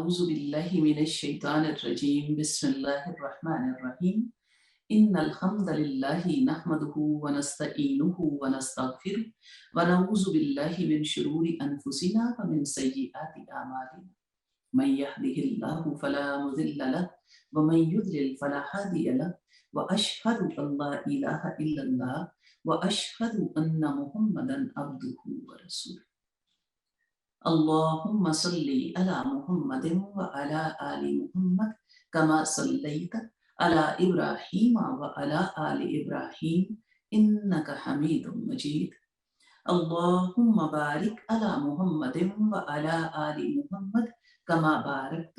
أعوذ بالله من الشيطان الرجيم بسم الله الرحمن الرحيم إن الحمد لله نحمده ونستعينه ونستغفره ونعوذ بالله من شرور أنفسنا ومن سيئات أعمالنا من يهده الله فلا مضل له ومن يضلل فلا هادي له وأشهد أن لا إله إلا الله وأشهد أن محمدا عبده ورسوله اللهم صل على محمد وعلى آل محمد كما صليت على إبراهيم وعلى آل إبراهيم إنك حميد مجيد اللهم بارك على محمد وعلى آل محمد كما باركت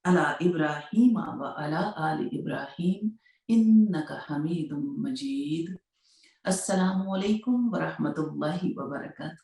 على إبراهيم وعلى آل إبراهيم إنك حميد مجيد السلام عليكم ورحمة الله وبركاته।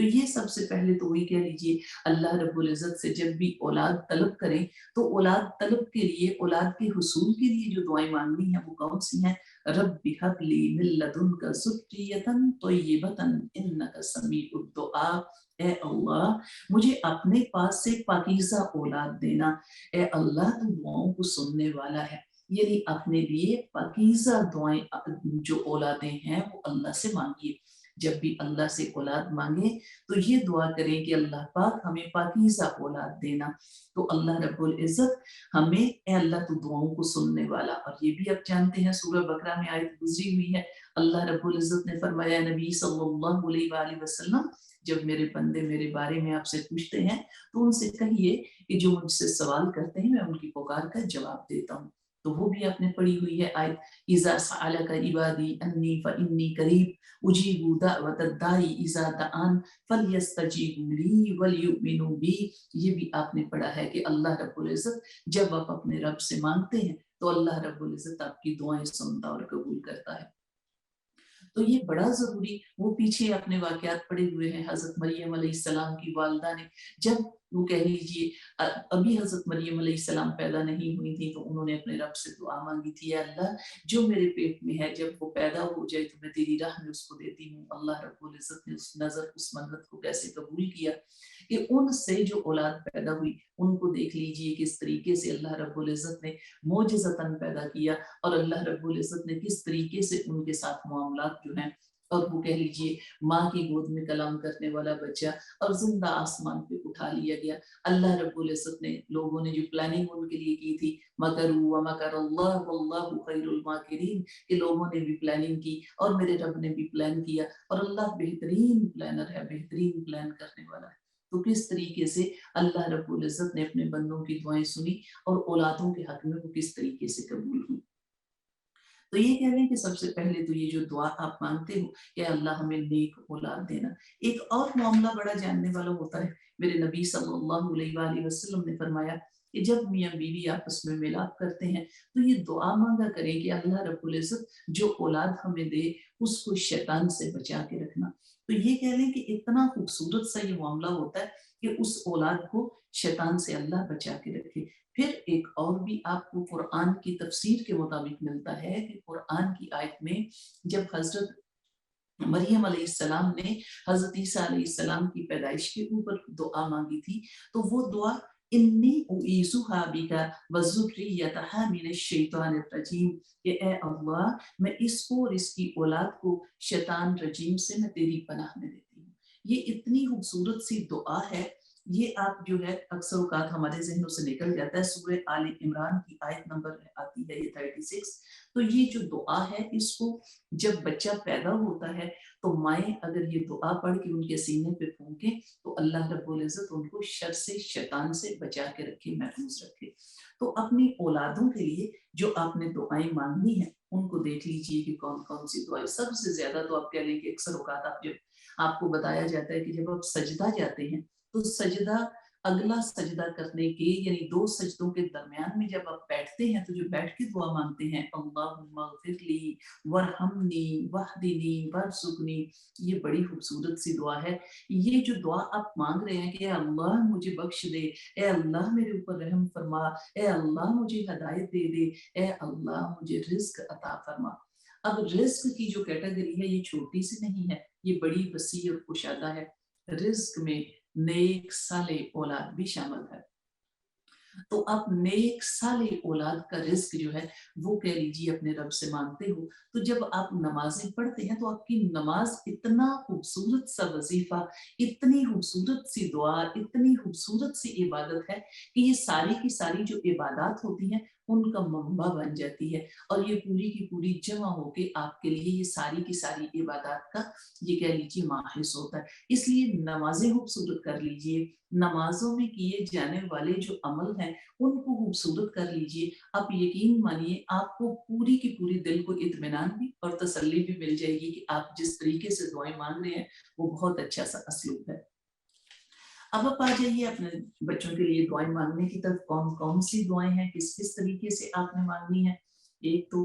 تو یہ سب سے پہلے تو وہی کہہ لیجئے اللہ رب العزت سے جب بھی اولاد طلب کریں تو اولاد طلب کے لیے، اولاد کے حصول کے لیے جو دعائیں مانگنی ہیں وہ کون سی ہیں؟ رب هب لی من لدنک ذریۃ طیبۃ انک سمیع الدعاء، اے اللہ مجھے اپنے پاس سے پاکیزہ اولاد دینا، اے اللہ تو دعاؤں کو سننے والا ہے۔ یعنی اپنے لیے پاکیزہ دعائیں جو اولادیں ہیں وہ اللہ سے مانگیے۔ جب بھی اللہ سے اولاد مانگیں تو یہ دعا کریں کہ اللہ پاک ہمیں پاکیزہ اولاد دینا۔ تو اللہ رب العزت ہمیں، اے اللہ تو دعاؤں کو سننے والا، اور یہ بھی آپ جانتے ہیں سورہ بقرہ میں آیت گزری ہوئی ہے، اللہ رب العزت نے فرمایا نبی صلی اللہ علیہ وآلہ وسلم جب میرے بندے میرے بارے میں آپ سے پوچھتے ہیں تو ان سے کہیے کہ جو مجھ سے سوال کرتے ہیں میں ان کی پکار کا جواب دیتا ہوں۔ تو وہ بھی آپ نے پڑھی ہوئی ہے آیت اذا سألک عبادی انی فانی قریب اجیب دعوت الداعی اذا دعان فلیستجیبوا لی ولیؤمنوا بی، یہ بھی آپ نے پڑھا ہے کہ اللہ رب العزت جب آپ اپنے رب سے مانگتے ہیں تو اللہ رب العزت آپ کی دعائیں سنتا اور قبول کرتا ہے۔ تو یہ بڑا ضروری، وہ پیچھے اپنے واقعات پڑے ہوئے ہیں حضرت مریم علیہ السلام کی والدہ نے جب وہ کہہ لیجیے ابھی حضرت مریم علیہ السلام پیدا نہیں ہوئی تھی تو انہوں نے اپنے رب سے دعا مانگی تھی، اے اللہ جو میرے پیٹ میں ہے جب وہ پیدا ہو جائے تو میں تیری راہ میں اس کو دیتی ہوں۔ اللہ رب العزت نے اس نظر اس منت کو کیسے قبول کیا کہ ان سے جو اولاد پیدا ہوئی ان کو دیکھ لیجیے کس طریقے سے اللہ رب العزت نے معجزتاً پیدا کیا، اور اللہ رب العزت نے کس طریقے سے ان کے ساتھ معاملات جو ہیں، اور وہ کہہ لیجیے ماں کی گود میں کلام کرنے والا بچہ اور زندہ آسمان پہ اٹھا لیا گیا۔ اللہ رب العزت نے، لوگوں نے جو پلاننگ ان کے لیے کی تھی، مکروا ومکر اللہ واللہ خیر الماکرین، کہ لوگوں نے بھی پلاننگ کی اور میرے رب نے بھی پلان کیا، اور اللہ بہترین پلانر ہے، بہترین پلان کرنے والا ہے۔ تو کس طریقے سے اللہ رب العزت نے اپنے بندوں کی دعائیں سنی اور اولادوں کے حق میں وہ کس طریقے سے قبول ہوئی۔ تو یہ کہہ لیں کہ سب سے پہلے تو یہ جو دعا آپ مانگتے ہو کہ اللہ ہمیں نیک اولاد دینا، ایک اور معاملہ بڑا جاننے والا ہوتا ہے۔ میرے نبی صلی اللہ علیہ وآلہ وسلم نے فرمایا کہ جب میاں بیوی آپس میں ملاپ کرتے ہیں تو یہ دعا مانگا کریں کہ اللہ رب العزت جو اولاد ہمیں دے اس کو شیطان سے بچا کے رکھنا۔ تو یہ کہہ لیں کہ اتنا خوبصورت سا یہ معاملہ ہوتا ہے کہ اس اولاد کو شیطان سے اللہ بچا کے رکھے۔ پھر ایک اور بھی آپ کو قرآن کی تفسیر کے مطابق ملتا ہے کہ قرآن کی آیت میں جب حضرت مریم علیہ السلام نے حضرت عیسیٰ علیہ السلام کی پیدائش کے اوپر دعا مانگی تھی تو وہ دعا انی اعیذھا بک وذریتھا من الشیطان الرجیم، کہ اے اللہ میں اس کو اور اس کی اولاد کو شیطان رجیم سے میں تیری پناہ میں دیتی ہوں۔ یہ اتنی خوبصورت سی دعا ہے، یہ آپ جو ہے اکثر اوقات ہمارے ذہنوں سے نکل جاتا ہے۔ سورہ آل عمران کی آیت نمبر آتی ہے یہ 36۔ تو یہ جو دعا ہے اس کو جب بچہ پیدا ہوتا ہے تو مائیں اگر یہ دعا پڑھ کے ان کے سینے پہ پھونکیں تو اللہ رب العزت ان کو شر سے، شیطان سے بچا کے رکھے، محفوظ رکھے۔ تو اپنی اولادوں کے لیے جو آپ نے دعائیں مانگنی ہیں ان کو دیکھ لیجئے کہ کون کون سی دعائیں سب سے زیادہ، تو آپ کہہ لیں کہ اکثر اوقات آپ کو بتایا جاتا ہے کہ جب آپ سجدہ جاتے ہیں تو سجدہ، اگلا سجدہ کرنے کے یعنی دو سجدوں کے درمیان میں جب آپ بیٹھتے ہیں تو جو بیٹھ کے دعا مانگتے ہیں اللہم اغفر لی ورحمنی واہدنی وارزقنی، یہ بڑی خوبصورت سی دعا ہے۔ یہ جو دعا آپ مانگ رہے ہیں کہ اے اللہ مجھے بخش دے، اے اللہ میرے اوپر رحم فرما، اے اللہ مجھے ہدایت دے دے، اے اللہ مجھے رزق عطا فرما۔ اب رزق کی جو کیٹیگری ہے یہ چھوٹی سی نہیں ہے، یہ بڑی وسیع اور کشادہ ہے۔ رزق میں نیک صالح اولاد بھی شامل ہے۔ تو آپ نیک صالح اولاد کا رزق جو ہے وہ کہہ لیجیے اپنے رب سے مانگتے ہو۔ تو جب آپ نمازیں پڑھتے ہیں تو آپ کی نماز اتنا خوبصورت سا وظیفہ، اتنی خوبصورت سی دعا، اتنی خوبصورت سی عبادت ہے کہ یہ ساری کی ساری جو عبادات ہوتی ہیں ان کا منبع بن جاتی ہے، اور یہ پوری کی پوری جمع ہو کے آپ کے لیے یہ ساری کی ساری عبادات کا یہ کہہ لیجیے ماحص ہوتا ہے۔ اس لیے نمازیں خوبصورت کر لیجیے، نمازوں میں کیے جانے والے جو عمل ہیں ان کو خوبصورت کر لیجئے۔ آپ یقین مانیے آپ کو پوری کی پوری دل کو اطمینان بھی اور تسلی بھی مل جائے گی کہ آپ جس طریقے سے دعائیں مانگ رہے ہیں وہ بہت اچھا سا اسلوب ہے۔ اب آپ آ جائیے اپنے بچوں کے لیے دعائیں مانگنے کی طرف، کون کون سی دعائیں ہیں، کس کس طریقے سے آپ نے مانگنی ہے۔ ایک تو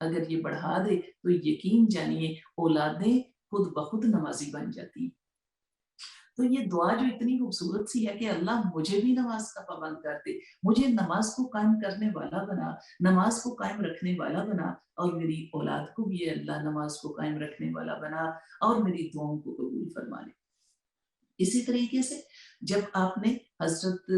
اگر یہ بڑھا دے تو یقین جانیے اولادیں خود بخود نمازی بن جاتی ہیں۔ تو یہ دعا جو اتنی خوبصورت سی ہے کہ اللہ مجھے بھی نماز کا پابند کر دے، مجھے نماز کو قائم کرنے والا بنا، نماز کو قائم رکھنے والا بنا، اور میری اولاد کو بھی اللہ نماز کو قائم رکھنے والا بنا اور میری دعاؤں کو قبول فرما لے۔ اسی طریقے سے جب آپ نے حضرت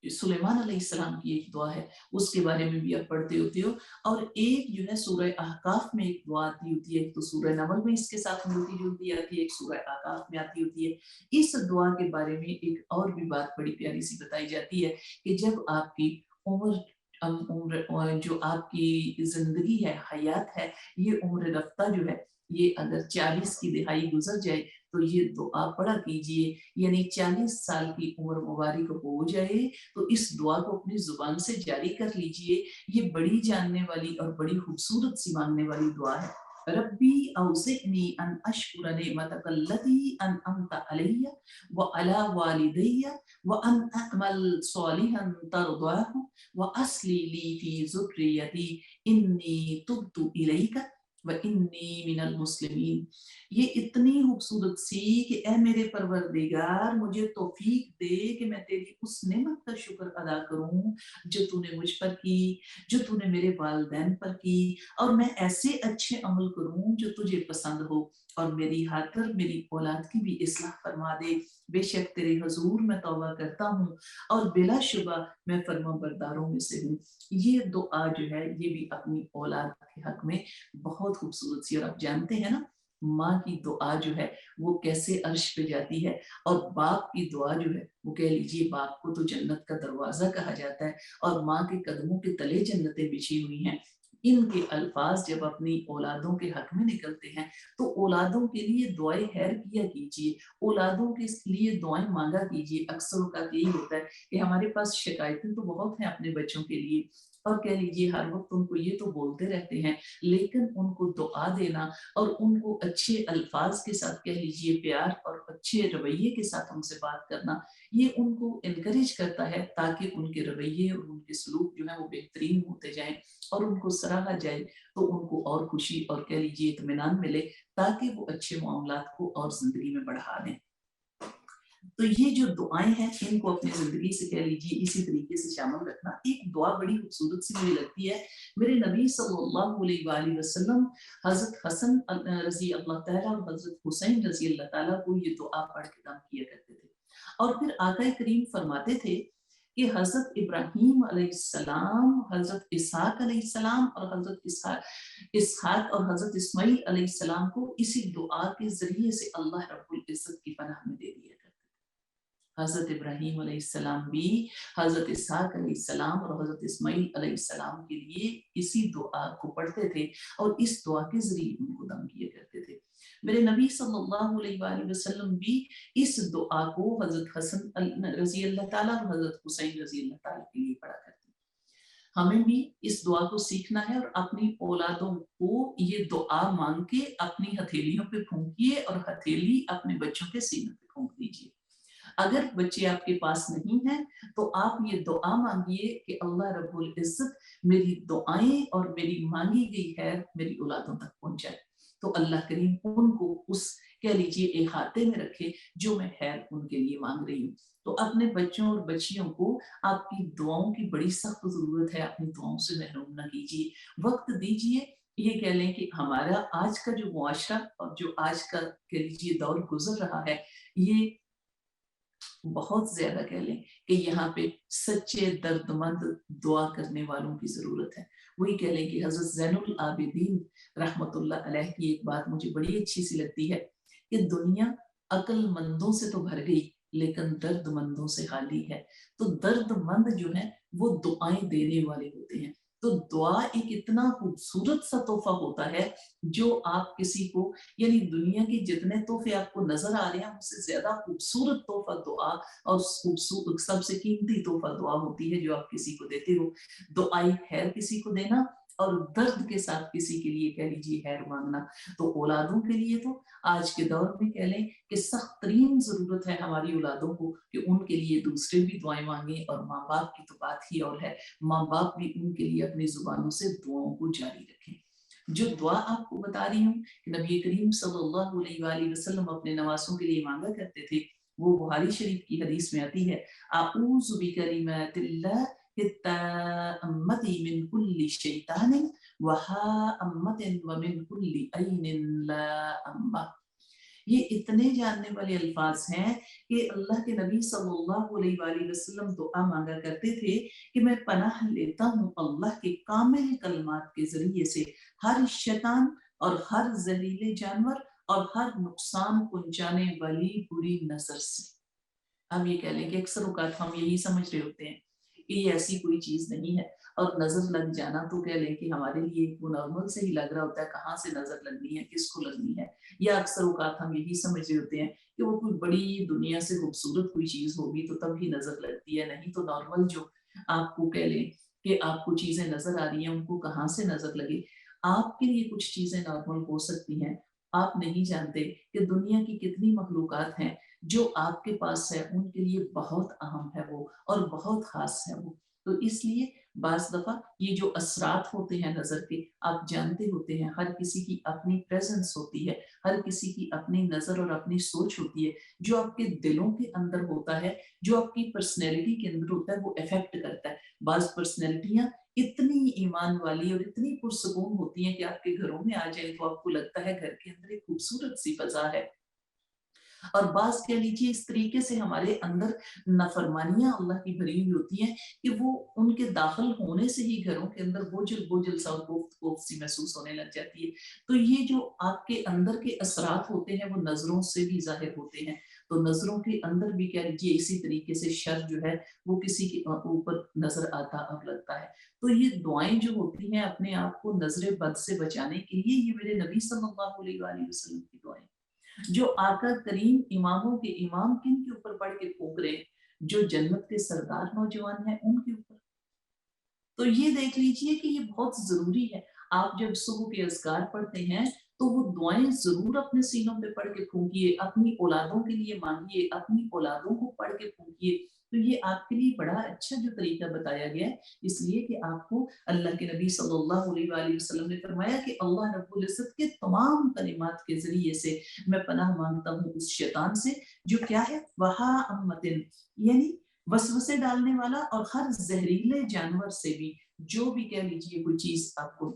سلیمان علیہ السلام کی ایک دعا ہے، اس کے بارے میں بھی آپ پڑھتے ہوتے ہو، اور ایک جو ہے سورہ احقاف میں ایک دعا آتی ہوتی ہے، ایک تو سورہ نمل میں اس کے ساتھ ملتی جلتی آتی ہے، ایک سورہ احقاف میں آتی ہوتی ہے۔ اس دعا کے بارے میں ایک اور بھی بات بڑی پیاری سی بتائی جاتی ہے کہ جب آپ کی عمر جو آپ کی زندگی ہے، حیات ہے، یہ عمر رفتہ جو ہے، یہ اگر 40 کی دہائی گزر جائے تو یہ دعا پڑھا کیجئے، یعنی 40 سال کی عمر مبارک ہو جائے تو اس دعا کو اپنی زبان سے جاری کر لیجئے۔ یہ بڑی جاننے والی اور بڑی خوبصورت سی مانگنے والی دعا ہے۔ ربی اوزعنی ان اشکر نعمتک التی انعمت علی وعلی والدی وان اعمل صالحا ترضاہ واصلح لی فی ذریتی انی تبت الیک وانی من المسلمین۔ یہ اتنی خوبصورت سی کہ اے میرے پروردگار مجھے توفیق دے کہ میں تیری اس نعمت کا شکر ادا کروں جو تو نے مجھ پر کی، جو تو نے میرے والدین پر کی، اور میں ایسے اچھے عمل کروں جو تجھے پسند ہو، اور میری خاطر میری اولاد کی بھی اصلاح فرما دے۔ بے شک تیرے حضور میں توبہ کرتا ہوں اور بلا شبہ میں فرما برداروں میں سے ہوں۔ یہ دعا جو ہے یہ بھی اپنی اولاد کے حق میں بہت خوبصورت سی، اور آپ جانتے ہیں نا ماں کی دعا جو ہے وہ کیسے عرش پہ جاتی ہے، اور باپ کی دعا جو ہے وہ کہہ لیجیے باپ کو تو جنت کا دروازہ کہا جاتا ہے، اور ماں کے قدموں کے تلے جنتیں بچھی ہوئی ہیں۔ ان کے الفاظ جب اپنی اولادوں کے حق میں نکلتے ہیں تو اولادوں کے لیے دعائیں خیر کیا کیجیے، اولادوں کے لیے دعائیں مانگا کیجیے۔ اکثر اوقات یہی ہوتا ہے کہ ہمارے پاس شکایتیں تو بہت ہیں اپنے بچوں کے لیے، اور کہہ لیجیے ہر وقت ان کو یہ تو بولتے رہتے ہیں، لیکن ان کو دعا دینا اور ان کو اچھے الفاظ کے ساتھ کہہ لیجیے پیار اور اچھے رویے کے ساتھ ان سے بات کرنا، یہ ان کو انکریج کرتا ہے تاکہ ان کے رویے اور ان کے سلوک جو ہے وہ بہترین ہوتے جائیں اور ان کو سراہا جائے، تو ان کو اور خوشی اور کہہ لیجیے اطمینان ملے تاکہ وہ اچھے معاملات کو اور زندگی میں بڑھا دیں۔ تو یہ جو دعائیں ہیں ان کو اپنی زندگی سے کہہ لیجیے اسی طریقے سے شامل رکھنا۔ ایک دعا بڑی خوبصورت سی مجھے لگتی ہے، میرے نبی صلی اللہ علیہ وآلہ وسلم حضرت حسن رضی اللہ تعالیٰ اور حضرت حسین رضی اللہ تعالیٰ کو یہ دعا پڑھ کے دم کیا کرتے تھے، اور پھر آقا کریم فرماتے تھے کہ حضرت ابراہیم علیہ السلام، حضرت اسحاق علیہ السلام اور حضرت اسحاق اور حضرت اسماعیل علیہ السلام کو اسی دعا کے ذریعے سے اللہ رب العزت کی پناہ میں دے دیا کرتے تھے۔ حضرت ابراہیم علیہ السلام بھی حضرت اسحاق علیہ السلام اور حضرت اسماعیل علیہ السلام کے لیے اسی دعا کو پڑھتے تھے اور اس دعا کے ذریعے ان کو دم کیا کرتے تھے۔ میرے نبی صلی اللہ علیہ وآلہ وسلم بھی اس دعا کو حضرت حسن رضی اللہ تعالیٰ اور حضرت حسین رضی اللہ تعالیٰ کے لیے پڑھا کرتے ہیں۔ ہمیں بھی اس دعا کو سیکھنا ہے اور اپنی اولادوں کو یہ دعا مانگ کے اپنی ہتھیلیوں پہ پھونکیے اور ہتھیلی اپنے بچوں کے سینے پہ پھونک دیجیے۔ اگر بچے آپ کے پاس نہیں ہیں تو آپ یہ دعا مانگیے کہ اللہ رب العزت میری دعائیں اور میری مانگی گئی خیر میری اولادوں تک پہنچائے، تو اللہ کریم ان کو اس کہہ لیجیے احاطے میں رکھے جو میں خیر ان کے لیے مانگ رہی ہوں۔ تو اپنے بچوں اور بچیوں کو آپ کی دعاؤں کی بڑی سخت ضرورت ہے، اپنی دعاؤں سے محروم نہ کیجیے، وقت دیجیے۔ یہ کہہ لیں کہ ہمارا آج کا جو معاشرہ اور جو آج کا کہہ لیجیے دور گزر رہا ہے، یہ بہت زیادہ کہہ لیں کہ یہاں پہ سچے درد مند دعا کرنے والوں کی ضرورت ہے۔ وہی کہہ لیں کہ حضرت زین العابدین رحمت اللہ علیہ کی ایک بات مجھے بڑی اچھی سی لگتی ہے کہ دنیا عقل مندوں سے تو بھر گئی لیکن درد مندوں سے خالی ہے۔ تو درد مند جو ہیں وہ دعائیں دینے والے ہوتے ہیں۔ تو دعا ایک اتنا خوبصورت سا تحفہ ہوتا ہے جو آپ کسی کو، یعنی دنیا کے جتنے تحفے آپ کو نظر آ رہے ہیں اس سے زیادہ خوبصورت تحفہ دعا اور سب سے قیمتی تحفہ دعا ہوتی ہے جو آپ کسی کو دیتے ہو۔ دعائیں خیر کسی کو دینا اور درد کے ساتھ کسی کے لیے کہہ لیجیے خیر مانگنا. تو اولادوں کے لیے تو آج کے دور میں کہہ لیں کہ سخت ترین ضرورت ہے ہماری اولادوں کو کہ ان کے لیے دوسرے بھی دعائیں مانگیں. اور ماں باپ کی تو بات ہی اور ہے، ماں باپ بھی ان کے لیے اپنی زبانوں سے دعاؤں کو جاری رکھیں. جو دعا آپ کو بتا رہی ہوں کہ نبی کریم صلی اللہ علیہ وآلہ وسلم اپنے نواسوں کے لیے مانگا کرتے تھے، وہ بخاری شریف کی حدیث میں آتی ہے، اعوذ بکلمات اللہ التامۃ من کل شیطان وہامۃ ومن کل عین لامۃ. یہ اتنے جاننے والے الفاظ ہیں کہ اللہ کے نبی صلی اللہ علیہ وآلہ وسلم دعا مانگا کرتے تھے کہ میں پناہ لیتا ہوں اللہ کے کامل کلمات کے ذریعے سے ہر شیطان اور ہر زہریلے جانور اور ہر نقصان پہنچانے والی بری نظر سے. ہم یہ کہہ لیں کہ اکثر اوقات ہم یہی سمجھ رہے ہوتے ہیں کہ یہ ایسی کوئی چیز نہیں ہے، اور نظر لگ جانا تو کہہ لیں کہ ہمارے لیے وہ نارمل سے ہی لگ رہا ہوتا ہے، کہاں سے نظر لگنی ہے، کس کو لگنی ہے. یا اکثر اوقات ہم یہی سمجھ رہے ہوتے ہیں کہ وہ کوئی بڑی دنیا سے خوبصورت کوئی چیز ہوگی تو تب ہی نظر لگتی ہے، نہیں تو نارمل جو آپ کو کہہ لیں کہ آپ کو چیزیں نظر آ رہی ہیں ان کو کہاں سے نظر لگے. آپ کے لیے کچھ چیزیں نارمل ہو سکتی ہیں، آپ نہیں جانتے کہ دنیا کی کتنی مخلوقات ہیں جو آپ کے پاس ہے ان کے لیے بہت اہم ہے وہ اور بہت خاص ہے وہ. تو اس لیے بعض دفعہ یہ جو اثرات ہوتے ہیں نظر کے، آپ جانتے ہوتے ہیں ہر کسی کی اپنی پریزنس ہوتی ہے، ہر کسی کی اپنی نظر اور اپنی سوچ ہوتی ہے. جو آپ کے دلوں کے اندر ہوتا ہے، جو آپ کی پرسنالٹی کے اندر ہوتا ہے، وہ افیکٹ کرتا ہے. بعض پرسنالٹیاں اتنی ایمان والی اور اتنی پرسکون ہوتی ہیں کہ آپ کے گھروں میں آ جائیں تو آپ کو لگتا ہے گھر کے اندر ایک خوبصورت سی فضا ہے. اور بعض کہہ لیجیے اس طریقے سے ہمارے اندر نافرمانیاں اللہ کی بھری ہوئی ہوتی ہیں کہ وہ ان کے داخل ہونے سے ہی گھروں کے اندر بوجھل بوجھل سا کوفت سی محسوس ہونے لگ جاتی ہے. تو یہ جو آپ کے اندر کے اثرات ہوتے ہیں وہ نظروں سے بھی ظاہر ہوتے ہیں. تو نظروں کے اندر بھی کہہ لیجیے اسی طریقے سے شر جو ہے وہ کسی کے اوپر نظر آتا اب لگتا ہے. تو یہ دعائیں جو ہوتی ہیں اپنے آپ کو نظر بد سے بچانے کے لیے، یہ میرے نبی صلی اللہ علیہ وآلہ وسلم کی دعائیں جو آقا کریم اماموں کے امام کن کے اوپر پڑھ کے پھونک رہے ہیں، جو جنت کے سردار نوجوان ہیں ان کے اوپر. تو یہ دیکھ لیجئے کہ یہ بہت ضروری ہے. آپ جب صبح کے اذکار پڑھتے ہیں تو وہ دعائیں ضرور اپنے سینوں پہ پڑھ کے پھونکیے، اپنی اولادوں کے لیے مانگیے، اپنی اولادوں کو پڑھ کے پھونکیے. تو یہ آپ کے لیے بڑا اچھا جو طریقہ بتایا گیا ہے، اس لیے کہ آپ کو اللہ کے نبی صلی اللہ علیہ وآلہ وسلم نے فرمایا کہ اللہ رب العزت کے تمام کلمات کے ذریعے سے میں پناہ مانگتا ہوں اس شیطان سے جو کیا ہے وہا امتن، یعنی وسوسے ڈالنے والا، اور ہر زہریلے جانور سے بھی، جو بھی کہہ لیجیے کوئی چیز آپ کو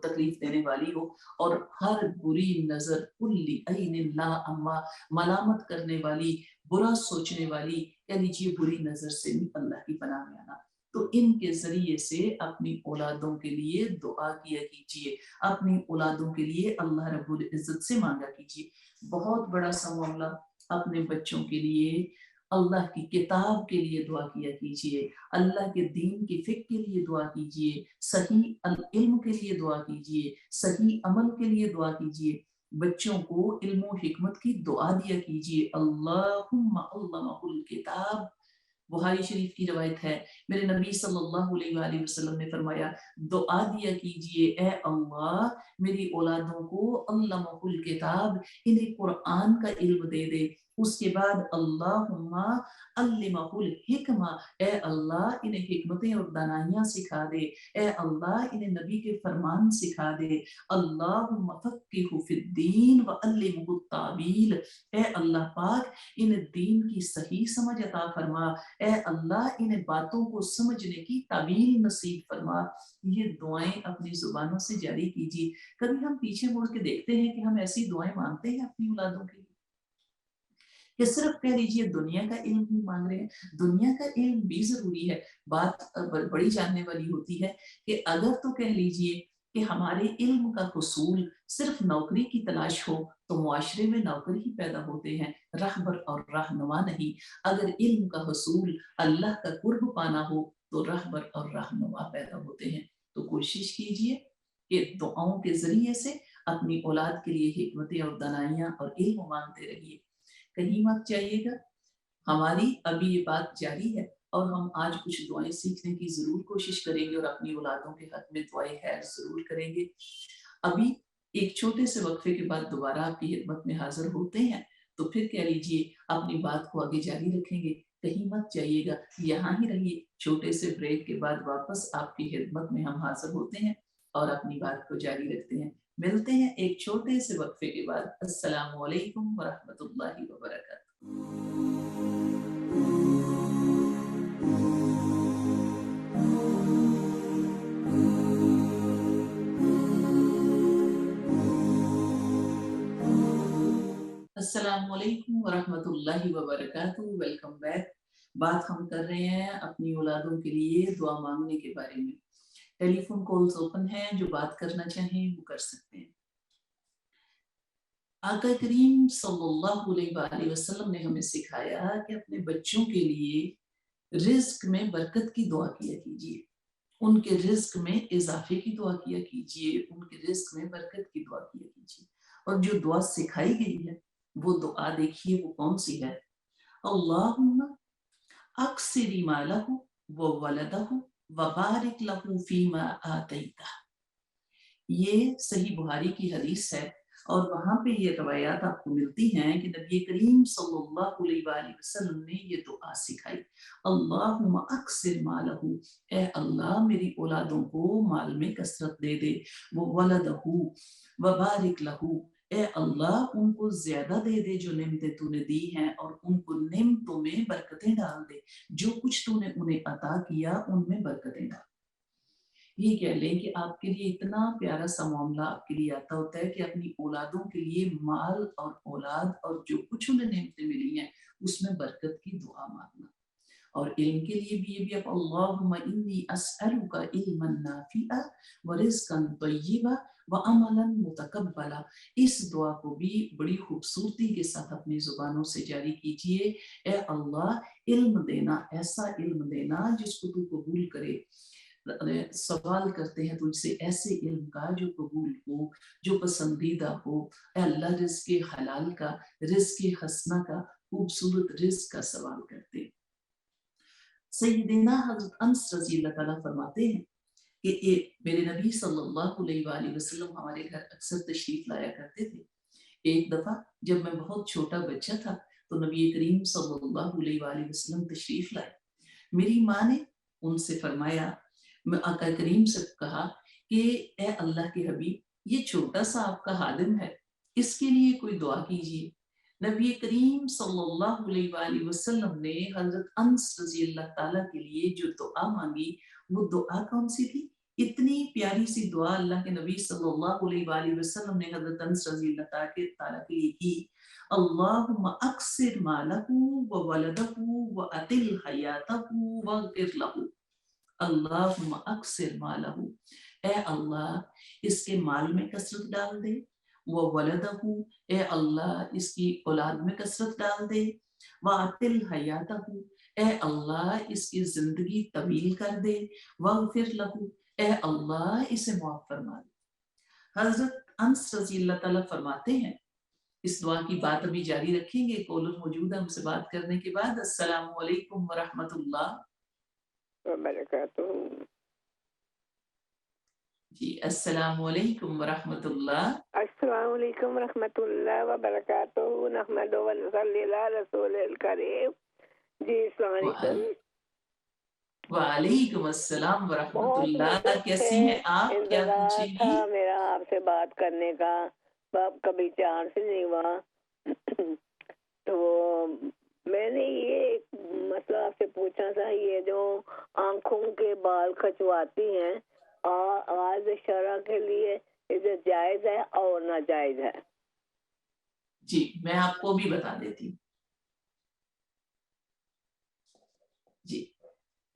تکلیف دینے والی ہو، اور ہر بری نظر کلی عین لا اما، ملامت کرنے والی، برا سوچنے والی کہہ لیجیے بری نظر سے بھی اللہ کی پناہ میں آنا. تو ان کے ذریعے سے اپنی اولادوں کے لیے دعا کیا کیجیے، اپنی اولادوں کے لیے اللہ رب العزت سے مانگا کیجیے. بہت بڑا سا معاملہ اپنے بچوں کے لیے، اللہ کی کتاب کے لیے دعا کیا کیجیے، اللہ کے دین کی فکر کے لیے دعا کیجیے، صحیح علم کے لیے دعا کیجیے، صحیح عمل کے لیے دعا کیجیے. بچوں کو علم و حکمت کی دعا دیا کیجیے. اللہم علمہ الکتاب، بخاری شریف کی روایت ہے، میرے نبی صلی اللہ علیہ وآلہ وسلم نے فرمایا دعا دیا کیجئے اے اللہ میری اولادوں کو علمہ الکتاب، انہیں قرآن کا علم دے دے. اس کے بعد اللہم علمہ الحکمہ، اے اللہ انہیں حکمتیں اور دانائیاں سکھا دے، اے اللہ انہیں نبی کے فرمان سکھا دے. اللہم فقہہ فی الدین وعلمہ التاویل، اے اللہ پاک انہیں دین کی صحیح سمجھ عطا فرما، اے اللہ انہیں باتوں کو سمجھنے کی تعویل نصیب فرما. یہ دعائیں اپنی زبانوں سے جاری کیجیے. کبھی ہم پیچھے مڑ کے دیکھتے ہیں کہ ہم ایسی دعائیں مانگتے ہیں اپنی اولادوں کے لیے کہ صرف کہہ لیجیے دنیا کا علم ہی مانگ رہے ہیں. دنیا کا علم بھی ضروری ہے، بات بڑی جاننے والی ہوتی ہے کہ اگر تو کہہ لیجیے کہ ہمارے علم کا حصول صرف نوکری کی تلاش ہو تو معاشرے میں نوکر ہی پیدا ہوتے ہیں، رہبر اور رہنما نہیں. اگر علم کا حصول اللہ کا قرب پانا ہو تو رہبر اور رہنما پیدا ہوتے ہیں. تو کوشش کیجیے کہ دعاؤں کے ذریعے سے اپنی اولاد کے لیے حکمتیں اور دانائیاں اور علم مانگتے رہیے. کہیں مت جائیے گا، ہماری ابھی یہ بات جاری ہے اور ہم آج کچھ دعائیں سیکھنے کی ضرور کوشش کریں گے اور اپنی اولادوں کے حق میں دعائیں خیر ضرور کریں گے۔ ابھی ایک چھوٹے سے وقفے کے بعد دوبارہ آپ کی خدمت میں حاضر ہوتے ہیں، تو پھر کہہ لیجیے اپنی بات کو آگے جاری رکھیں گے، کہیں مت جائیے گا، یہاں ہی رہیے۔ چھوٹے سے بریک کے بعد واپس آپ کی خدمت میں ہم حاضر ہوتے ہیں اور اپنی بات کو جاری رکھتے ہیں۔ ملتے ہیں ایک چھوٹے سے وقفے کے بعد۔ السلام علیکم ورحمۃ اللہ وبرکاتہ۔ السلام علیکم ورحمۃ اللہ وبرکاتہ۔ Welcome back. بات ہم کر رہے ہیں اپنی اولادوں کے لیے دعا مانگنے کے بارے میں۔ ٹیلی فون کالز اوپن ہیں، جو بات کرنا چاہیں وہ کر سکتے ہیں۔ آقا کریم صلی اللہ علیہ وآلہ وسلم نے ہمیں سکھایا کہ اپنے بچوں کے لیے رزق میں برکت کی دعا کیا کیجیے، ان کے رزق میں اضافے کی دعا کیا کیجیے، ان کے رزق میں برکت کی دعا کیا کیجیے۔ اور جو دعا سکھائی گئی ہے وہ دعا دیکھیے وہ کون سی ہے۔ اللہم اکثر مالہ وولدہ وبارک لہ فیما آتیتہ۔ یہ صحیح بخاری کی حدیث ہے، اور وہاں پہ یہ روایات آپ کو ملتی ہیں کہ نبی کریم صلی اللہ علیہ وآلہ وسلم نے یہ دعا سکھائی، اللہم اکثر مالہ، اے اللہ میری اولادوں کو مال میں کثرت دے دے، وولدہ وبارک لہ، اے اللہ ان کو زیادہ دے دے جو نعمتیں تو نے دی ہیں، اور ان کو نعمتوں میں برکتیں ڈال دے، جو کچھ تو نے انہیں عطا کیا ان میں برکتیں ڈال۔ یہ کہہ لیں کہ آپ کے لیے اتنا پیارا سا معاملہ آپ کے لیے آتا ہوتا ہے کہ اپنی اولادوں کے لیے مال اور اولاد اور جو کچھ انہیں نعمتیں ملی ہیں اس میں برکت کی دعا مانگنا۔ اور علم کے لیے بھی یہ بھی آپ اللہم انی اسألک علما نافعا ورزقا طیبا وعملا متقبلا، اس دعا کو بھی بڑی خوبصورتی کے ساتھ اپنی زبانوں سے جاری کیجئے۔ اے اللہ علم دینا، ایسا علم دینا جس کو تو قبول کرے۔ سوال کرتے ہیں تجھ سے ایسے علم کا جو قبول ہو، جو پسندیدہ ہو۔ اے اللہ رزق حلال کا، رزق حسنہ کا، خوبصورت رزق کا سوال کرتے ہیں۔ سیدنا حضرت انس رضی اللہ تعالیٰ فرماتے ہیں کہ میرے نبی صلی اللہ علیہ وآلہ وسلم ہمارے گھر اکثر تشریف لایا کرتے تھے۔ ایک دفعہ جب میں بہت چھوٹا بچہ تھا تو نبی کریم صلی اللہ علیہ وآلہ وسلم تشریف لائے۔ میری ماں نے ان سے فرمایا، میں آقا کریم سے کہا کہ اے اللہ کے حبیب یہ چھوٹا سا آپ کا خادم ہے، اس کے لیے کوئی دعا کیجیے۔ نبی کریم صلی اللہ علیہ وآلہ وسلم نے حضرت انس رضی اللہ تعالیٰ کے لیے جو دعا مانگی وہ دعا کون سی تھی؟ اتنی پیاری سی دعا اللہ کے نبی صلی اللہ علیہ وآلہ وسلم نے حضرت انس رضی اللہ تعالیٰ کے لیے کی، اللہم اکثر مالہ وولدہ وعطل حیاتہ واغفر لہ۔ اللہم اکثر مالہ، اے اللہ اس کے مال میں کثرت ڈال دے، وولدہ، اے اللہ اس کی اولاد میں کثرت ڈال دے، وعطل حیاتہ، اے اللہ اس کی زندگی طویل کر دے، واغفر لہ، اے اللہ اسے معاف فرما دے۔ حضرت انس رضی اللہ تعالیٰ فرماتے ہیں، اس دعا کی بات ابھی جاری رکھیں گے، کالر موجود ہے ہم سے بات کرنے کے بعد۔ السلام علیکم ورحمۃ اللہ وبرکاتہ۔ جی السلام علیکم ورحمۃ اللہ۔ السلام علیکم ورحمۃ اللہ وبرکاتہ۔ نحمد و نصلی علی رسول الکریم۔ جی السلام علیکم۔ وعلیکم السلام ورحمۃ بہت اللہ، مدت کیسی ہیں آپ؟ کیا انتظار پوچھیں تھا گی؟ میرا آپ سے بات کرنے کا، اب کبھی چانس نہیں ہوا۔ تو میں نے یہ ایک مسئلہ آپ سے پوچھنا تھا، یہ جو آنکھوں کے بال کھچواتی ہیں اور آواز شرع کے لیے یہ جائز ہے اور ناجائز ہے؟ جی میں آپ کو بھی بتا دیتی ہوں۔ جی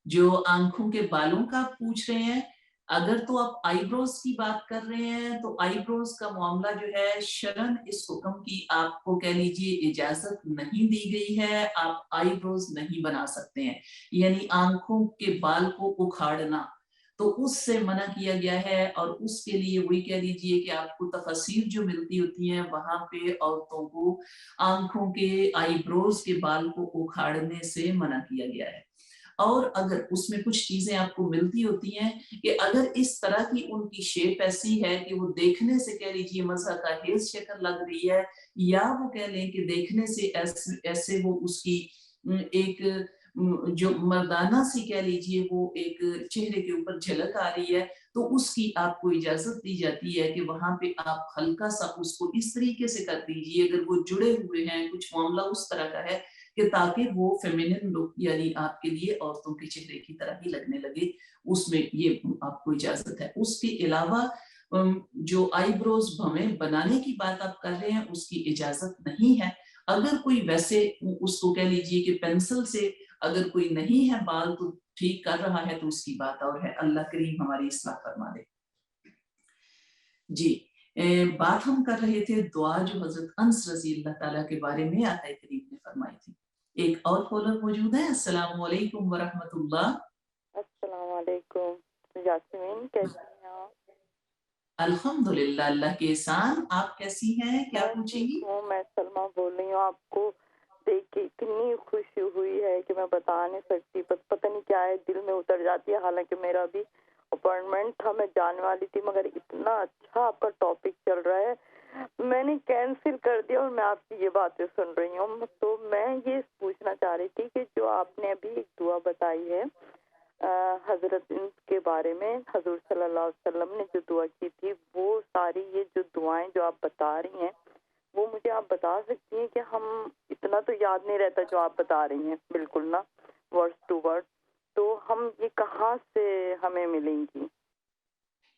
جو آنکھوں کے بالوں کا پوچھ رہے ہیں، اگر تو آپ آئی بروز کی بات کر رہے ہیں تو آئی بروز کا معاملہ جو ہے شرعن اس حکم کی آپ کو کہہ لیجیے اجازت نہیں دی گئی ہے، آپ آئی بروز نہیں بنا سکتے ہیں، یعنی آنکھوں کے بال کو اکھاڑنا تو اس سے منع کیا گیا ہے۔ اور اس کے لیے وہی کہہ دیجیے کہ آپ کو تفاسیر جو ملتی ہوتی ہیں وہاں پہ عورتوں کو آنکھوں کے آئی بروز کے بال کو اکھاڑنے سے منع کیا گیا ہے۔ اور اگر اس میں کچھ چیزیں آپ کو ملتی ہوتی ہیں کہ اگر اس طرح کی ان کی شیپ ایسی ہے کہ وہ دیکھنے سے کہہ لیجیے مزہ کا ہیز شکل لگ رہی ہے، یا وہ کہہ لیں کہ دیکھنے سے ایسے وہ اس کی ایک جو مردانہ سی کہہ لیجیے وہ ایک چہرے کے اوپر جھلک آ رہی ہے، تو اس کی آپ کو اجازت دی جاتی ہے کہ وہاں پہ آپ ہلکا سا اس کو اس طریقے سے کر دیجیے، اگر وہ جڑے ہوئے ہیں کچھ معاملہ اس طرح کا ہے کہ تاکہ وہ فیمینن لک یعنی آپ کے لیے عورتوں کے چہرے کی طرح ہی لگنے لگے، اس میں یہ آپ کو اجازت ہے۔ اس کے علاوہ جو آئی بروز بھویں بنانے کی بات آپ کر رہے ہیں اس کی اجازت نہیں ہے۔ اگر کوئی ویسے اس کو کہہ لیجیے کہ پینسل سے اگر کوئی نہیں ہے بال تو ٹھیک کر رہا ہے تو اس کی بات اور ہے، اللہ کریم ہماری اصلاح فرما دے۔ جی بات ہم کر رہے تھے دعا جو حضرت انس رضی اللہ تعالیٰ کے بارے میں آقا کریم نے فرمائی تھی۔ ایک اور کالر موجود ہے۔ السلام علیکم ورحمۃ اللہ۔ السلام علیکم یاسمین، کیسی ہیں آپ؟ الحمدللہ اللہ کے احسان، آپ کیسی ہیں؟ کیا پوچھیں گی؟ میں سلمہ بول رہی ہوں۔ آپ کو دیکھ کے اتنی خوشی ہوئی ہے کہ میں بتا نہیں سکتی، بس پتہ نہیں کیا ہے دل میں اتر جاتی ہے۔ حالانکہ میرا بھی اپوائنٹمنٹ تھا، میں جانے والی تھی، مگر اتنا اچھا آپ کا ٹاپک چل رہا ہے میں نے کینسل کر دیا اور میں آپ کی یہ باتیں سن رہی ہوں۔ تو میں یہ پوچھنا چاہ رہی تھی کہ جو آپ نے ابھی ایک دعا بتائی ہے حضرت کے بارے میں، حضور صلی اللہ علیہ وسلم نے جو دعا کی تھی، وہ ساری یہ جو دعائیں جو آپ بتا رہی ہیں وہ مجھے آپ بتا سکتی ہیں کہ ہم اتنا تو یاد نہیں رہتا جو آپ بتا رہی ہیں بالکل نا ورڈ ٹو ورڈ، تو ہم یہ کہاں سے ہمیں ملیں گی؟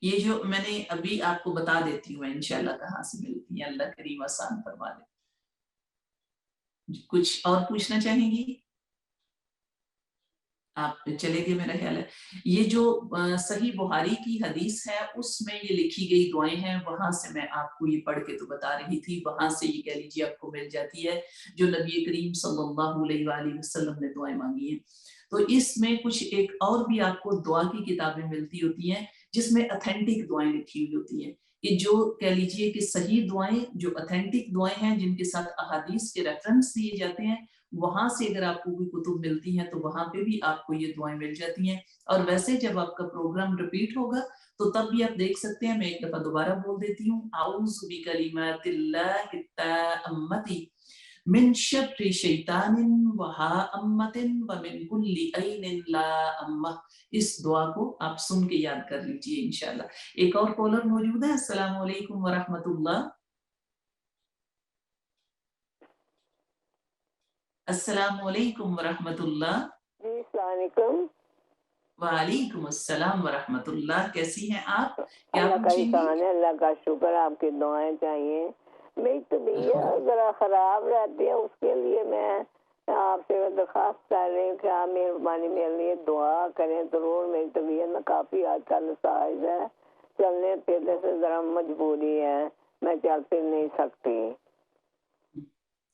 یہ جو میں نے ابھی آپ کو بتا دیتی ہوں انشاءاللہ کہاں سے ملتی ہیں، اللہ کریم آسان فرما دے۔ کچھ اور پوچھنا چاہیں گی؟ آپ چلے گئے میرا خیال ہے۔ یہ جو صحیح بخاری کی حدیث ہے اس میں یہ لکھی گئی دعائیں ہیں، وہاں سے میں آپ کو یہ پڑھ کے تو بتا رہی تھی، وہاں سے یہ کہہ لیجیے آپ کو مل جاتی ہے جو نبی کریم صلی اللہ علیہ وآلہ وسلم نے دعائیں مانگی ہیں۔ تو اس میں کچھ ایک اور بھی آپ کو دعا کی کتابیں ملتی ہوتی ہیں جس میں اتھینٹک دعائیں لکھی ہوئی ہوتی ہیں، کہ جو کہہ لیجیے کہ صحیح دعائیں جو اتھینٹک دعائیں ہیں جن کے ساتھ احادیث کے ریفرنس دیے جاتے ہیں، وہاں سے اگر آپ کو کوئی کتب ملتی ہیں تو وہاں پہ بھی آپ کو یہ دعائیں مل جاتی ہیں۔ اور ویسے جب آپ کا پروگرام ریپیٹ ہوگا تو تب بھی آپ دیکھ سکتے ہیں، میں ایک دفعہ دوبارہ بول دیتی ہوں، اعوذ بکلمات اللہ التامۃ من شر شیطان وہامۃ ومن کل عین لامہ۔ اس دعا کو آپ سن کے یاد کر لیجیے انشاءاللہ۔ ایک اور کالر موجود ہے۔ السلام علیکم ورحمۃ اللہ۔ السلام علیکم ورحمۃ اللہ۔ جی السلام علیکم۔ وعلیکم السلام ورحمۃ اللہ، کیسی ہیں آپ؟ کیا اللہ کا پوچھیں گی؟ احسان ہے، اللہ کا شکر، آپ کی دعائیں چاہیے۔ میری طبیعت ذرا خراب رہتی ہے، اس کے لیے میں آپ سے درخواست کر رہی ہوں کہ آپ مہربانی میرے لیے دعا کریں ضرور۔ میری طبیعت میں کافی آج کل سائز ہے، چلنے پھرنے سے ذرا مجبوری ہے، میں چل پھر نہیں سکتی۔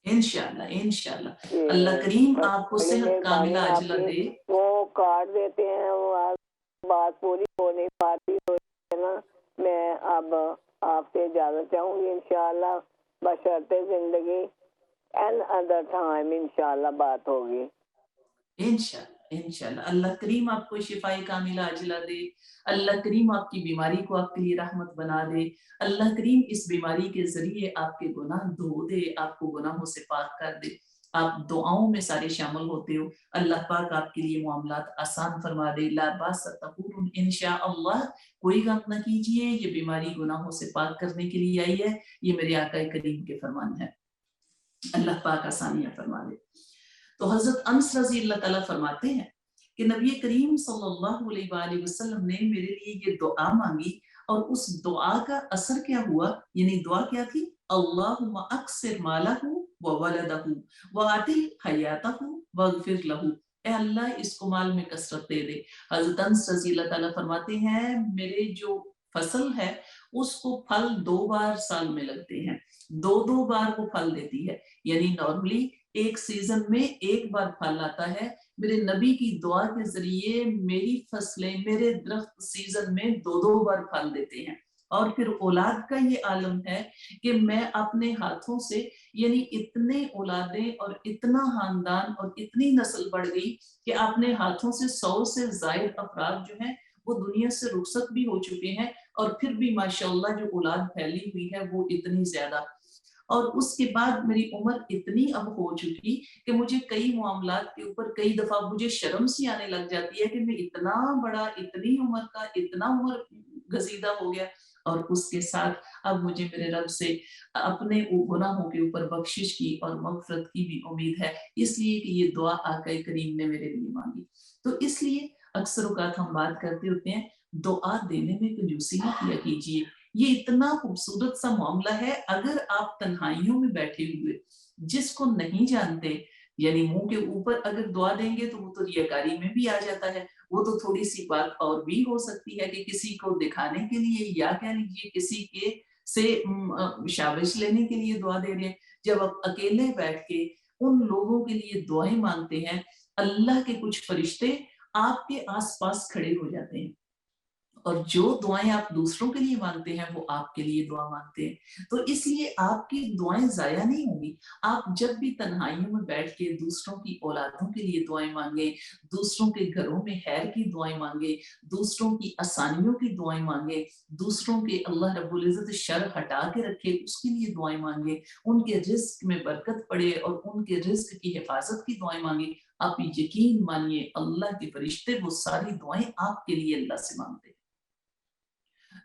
انشاءاللہ انشاءاللہ اللہ کریم آپ کو صحت کاملہ عاجلہ دے۔ وہ کارڈ دیتے ہیں، وہ بات پوری ہو نہیں پاتی ہے نا۔ میں اب آپ سے اجازت چاہوں گی انشاءاللہ، بشرط زندگی اینڈ ادر ٹائم انشاءاللہ بات ہوگی۔ انشاءاللہ انشاءاللہ اللہ کریم آپ کو شفائے کاملہ عاجلہ دے، اللہ کریم آپ کی بیماری کو آپ کے لیے رحمت بنا دے، اللہ کریم اس بیماری کے ذریعے آپ کے گناہ دھو دے، آپ کو گناہوں سے پاک کر دے۔ آپ دعاؤں میں سارے شامل ہوتے ہو، اللہ پاک آپ کے لیے معاملات آسان فرما دے۔ لا باس طہور انشاءاللہ، کوئی غم نہ کیجئے، یہ بیماری گناہوں سے پاک کرنے کے لیے آئی ہے، یہ میرے آقا کریم کے فرمان ہے، اللہ پاک آسانیاں فرما دے۔ تو حضرت انس رضی اللہ تعالیٰ فرماتے ہیں کہ نبی کریم صلی اللہ علیہ وآلہ وسلم نے میرے لیے یہ دعا مانگی، اور اس دعا کا اثر کیا ہوا، یعنی دعا کیا تھی، اللہم اکثر مالہ وولدہ واطل حیاتہ واغفر لہ، اے اللہ اس کو مال میں کثرت دے دے۔ حضرت انس رضی اللہ تعالیٰ فرماتے ہیں میرے جو فصل ہے اس کو پھل 2 بار سال میں لگتے ہیں، 2 بار وہ پھل دیتی ہے، یعنی نارملی ایک سیزن میں 1 بار پھل آتا ہے۔ میرے نبی کی دعا کے ذریعے میری فصلیں، میرے درخت سیزن میں 2 بار پھل دیتے ہیں۔ اور پھر اولاد کا یہ عالم ہے کہ میں اپنے ہاتھوں سے یعنی اتنے اولادیں اور اتنا خاندان اور اتنی نسل بڑھ گئی کہ اپنے ہاتھوں سے 100 سے زائد افراد جو ہیں وہ دنیا سے رخصت بھی ہو چکے ہیں، اور پھر بھی ماشاءاللہ جو اولاد پھیلی ہوئی ہے وہ اتنی زیادہ۔ اور اس کے بعد میری عمر اتنی اب ہو چکی کہ مجھے کئی معاملات کے اوپر کئی دفعہ مجھے شرم سی آنے لگ جاتی ہے کہ میں اتنا بڑا، اتنی عمر کا، اتنا عمر گزیدہ ہو گیا، اور اس کے ساتھ اب مجھے میرے رب سے اپنے گناہوں کے اوپر بخشش کی اور مغفرت کی بھی امید ہے، اس لیے کہ یہ دعا آقا کریم نے میرے لیے مانگی۔ تو اس لیے اکثر اوقات ہم بات کرتے ہوتے ہیں دعا دینے میں کنجوسی نہ کیا کیجیے، یہ اتنا خوبصورت سا معاملہ ہے۔ اگر آپ تنہائیوں میں بیٹھے ہوئے جس کو نہیں جانتے، یعنی منہ کے اوپر اگر دعا دیں گے تو وہ تو ریاکاری میں بھی آ جاتا ہے، وہ تو تھوڑی سی بات اور بھی ہو سکتی ہے کہ کسی کو دکھانے کے لیے یا کہہ لیجیے کسی کے سے شابش لینے کے لیے دعا دے رہے ہیں۔ جب آپ اکیلے بیٹھ کے ان لوگوں کے لیے دعائیں مانگتے ہیں، اللہ کے کچھ فرشتے آپ کے آس پاس کھڑے ہو جاتے ہیں، اور جو دعائیں آپ دوسروں کے لیے مانگتے ہیں وہ آپ کے لیے دعا مانگتے ہیں۔ تو اس لیے آپ کی دعائیں ضائع نہیں ہوں گی۔ آپ جب بھی تنہائیوں میں بیٹھ کے دوسروں کی اولادوں کے لیے دعائیں مانگیں، دوسروں کے گھروں میں خیر کی دعائیں مانگیں، دوسروں کی آسانیوں کی دعائیں مانگیں، دوسروں کے اللہ رب العزت شر ہٹا کے رکھے اس کے لیے دعائیں مانگیں، ان کے رزق میں برکت پڑے اور ان کے رزق کی حفاظت کی دعائیں مانگیں، آپ یقین مانیے اللہ کے فرشتے وہ ساری دعائیں آپ کے لیے اللہ سے مانگتے ہیں۔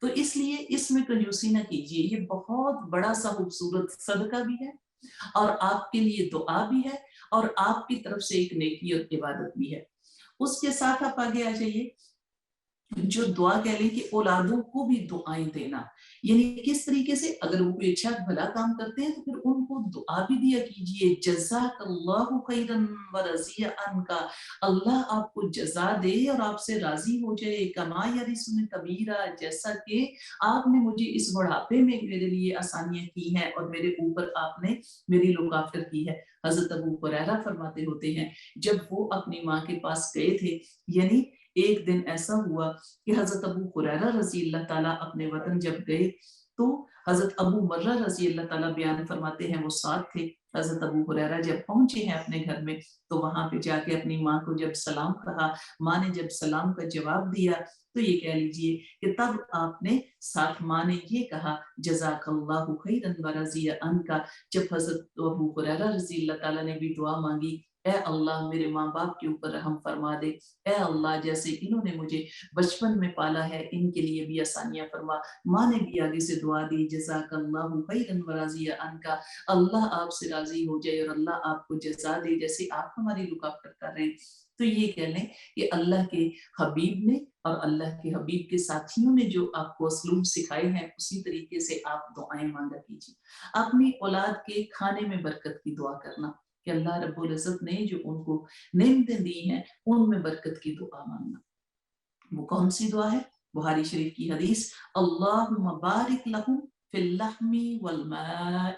تو اس لیے اس میں کنجوسی نہ کیجیے، یہ بہت بڑا سا خوبصورت صدقہ بھی ہے، اور آپ کے لیے دعا بھی ہے، اور آپ کی طرف سے ایک نیکی اور عبادت بھی ہے۔ اس کے ساتھ آپ آگے آ جائیے، جو دعا کہہ لیں کہ اولادوں کو بھی دعائیں دینا، یعنی کس طریقے سے اگر وہ کوئی اچھا بھلا کام کرتے ہیں تو پھر ان کو دعا بھی دیا کیجیے، جزاک اللہ خیرا ورضی عنک، اللہ آپ کو جزا دے اور آپ سے راضی ہو جائے، کما یرثنی کبیرہ، جیسا کہ آپ نے مجھے اس بڑھاپے میں میرے لیے آسانیاں کی ہیں اور میرے اوپر آپ نے میری لطافت کی ہے۔ حضرت ابو ہریرہ فرماتے ہوتے ہیں جب وہ اپنی ماں کے پاس گئے تھے، یعنی ایک دن ایسا ہوا کہ حضرت ابو ہریرہ رضی اللہ تعالیٰ اپنے وطن جب گئے تو حضرت ابو مرہ رضی اللہ تعالیٰ بیان فرماتے ہیں وہ ساتھ تھے۔ حضرت ابو ہریرہ جب پہنچے ہیں اپنے گھر میں تو وہاں پہ جا کے اپنی ماں کو جب سلام کہا، ماں نے جب سلام کا جواب دیا تو یہ کہہ لیجئے کہ تب آپ نے ساتھ ماں نے یہ کہا جزاک اللہ خیرا ورضی عنک۔ جب حضرت ابو ہریرہ رضی اللہ تعالیٰ نے بھی دعا مانگی، اے اللہ میرے ماں باپ کے اوپر رحم فرما دے، اے اللہ جیسے انہوں نے مجھے بچپن میں پالا ہے ان کے لیے بھی آسانیاں فرما۔ ماں نے بھی آگے سے دعا دی جزاک اللہ خیرا ورضی عنک، اللہ آپ سے راضی ہو جائے اور اللہ آپ کو جزا دے جیسے آپ ہماری لطافت کر رہے ہیں۔ تو یہ کہہ لیں کہ اللہ کے حبیب نے اور اللہ کے حبیب کے ساتھیوں نے جو آپ کو اسلوب سکھائے ہیں اسی طریقے سے آپ دعائیں مانگا کیجیے۔ اپنی اولاد کے کھانے میں برکت کی دعا کرنا کہ اللہ رب العزت نے جو ان کو نعمتیں دی ہیں ان میں برکت کی دعا مانگنا۔ وہ کون سی دعا ہے؟ بخاری شریف کی حدیث، اللہم بارک لہم فی اللحم والماء،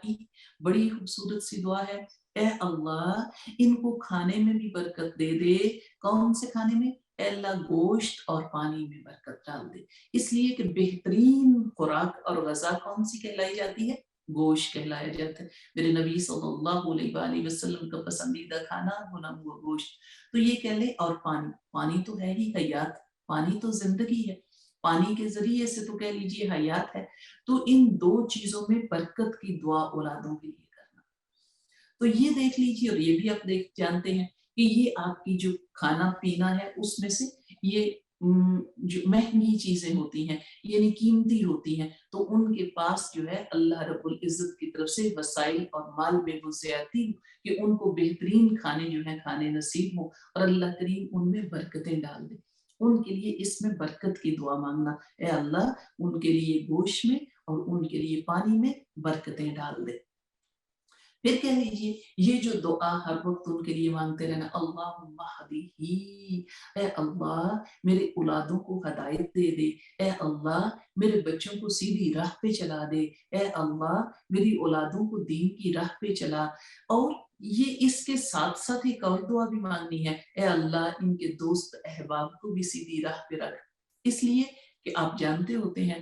بڑی خوبصورت سی دعا ہے، اے اللہ ان کو کھانے میں بھی برکت دے دے۔ کون سے کھانے میں؟ اے اللہ گوشت اور پانی میں برکت ڈال دے، اس لیے کہ بہترین خوراک اور غذا کون سی کہلائی جاتی ہے؟ گوشت کہلایا جاتا ہے۔ میرے نبی صلی اللہ علیہ وآلہ وسلم کا پسندیدہ کھانا بنا ہوا گوشت۔ تو یہ کہہ لیں، اور پانی، پانی تو ہے ہی حیات، پانی تو زندگی ہے، پانی کے ذریعے سے تو کہہ لیجیے حیات ہے۔ تو ان دو چیزوں میں برکت کی دعا اولادوں کے لیے کرنا، تو یہ دیکھ لیجیے، اور یہ بھی آپ جانتے ہیں کہ یہ آپ کی جو کھانا پینا ہے اس میں سے یہ جو مہنگی چیزیں ہوتی ہیں یعنی قیمتی ہوتی ہیں، تو ان کے پاس جو ہے اللہ رب العزت کی طرف سے وسائل اور مال میں وہ زیادتی ہو کہ ان کو بہترین کھانے جو ہیں کھانے نصیب ہو، اور اللہ کریم ان میں برکتیں ڈال دے۔ ان کے لیے اس میں برکت کی دعا مانگنا، اے اللہ ان کے لیے گوشت میں اور ان کے لیے پانی میں برکتیں ڈال دے۔ پھر کہہ لیجیے یہ جو دعا ہر وقت ان کے لیے مانگتے رہنا، اللہم اہدہ، اے اللہ میرے اولادوں کو ہدایت دے دے، اے اللہ میرے بچوں کو سیدھی راہ پہ چلا دے، اے اللہ میری اولادوں کو دین کی راہ پہ چلا۔ اور یہ اس کے ساتھ ساتھ ایک اور دعا بھی مانگنی ہے، اے اللہ ان کے دوست احباب کو بھی سیدھی راہ پہ رکھ، اس لیے کہ آپ جانتے ہوتے ہیں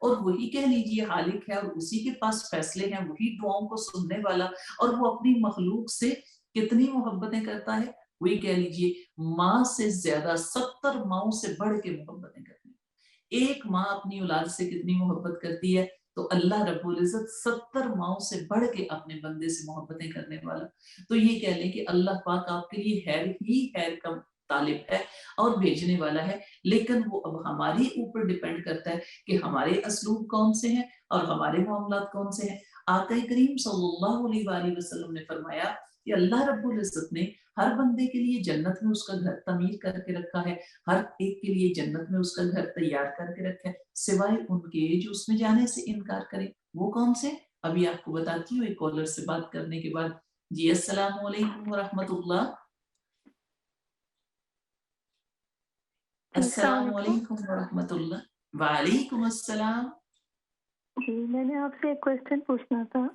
اور وہی کہہ لیجیے خالق ہے اور اسی کے پاس فیصلے ہیں، وہی دعاؤں کو سننے والا، اور وہ اپنی مخلوق سے کتنی محبتیں کرتا ہے، وہی کہہ لیجیے ماں سے زیادہ 70 ماؤں سے بڑھ کے محبتیں کرتی ہے۔ ایک ماں اپنی اولاد سے کتنی محبت کرتی ہے، تو اللہ رب العزت 70 ماؤں سے بڑھ کے اپنے بندے سے محبتیں کرنے والا۔ تو یہ کہہ لیں کہ اللہ پاک آپ کے لیے خیر ہی خیر کا طالب ہے اور بھیجنے والا ہے، لیکن وہ اب ہماری اوپر ڈیپینڈ کرتا ہے کہ ہمارے اسلوب کون سے ہیں اور ہمارے معاملات کون سے ہیں۔ آقا کریم صلی اللہ علیہ وآلہ وسلم نے فرمایا کہ اللہ رب العزت نے ہر بندے کے لیے جنت میں اس کا گھر تعمیر کر کے رکھا ہے، ہر ایک کے لیے جنت میں اس کا گھر تیار کر کے رکھا ہے، سوائے ان کے جو اس میں جانے سے انکار کریں۔ وہ کون سے؟ ابھی آپ کو بتاتی ہوں ایک کالر سے بات کرنے کے بعد۔ جی السلام علیکم ورحمۃ اللہ۔ السلام علیکم ورحمۃ اللہ۔ وعلیکم السلام۔ جی میں نے آپ سے ایک کوشچن پوچھنا تھا۔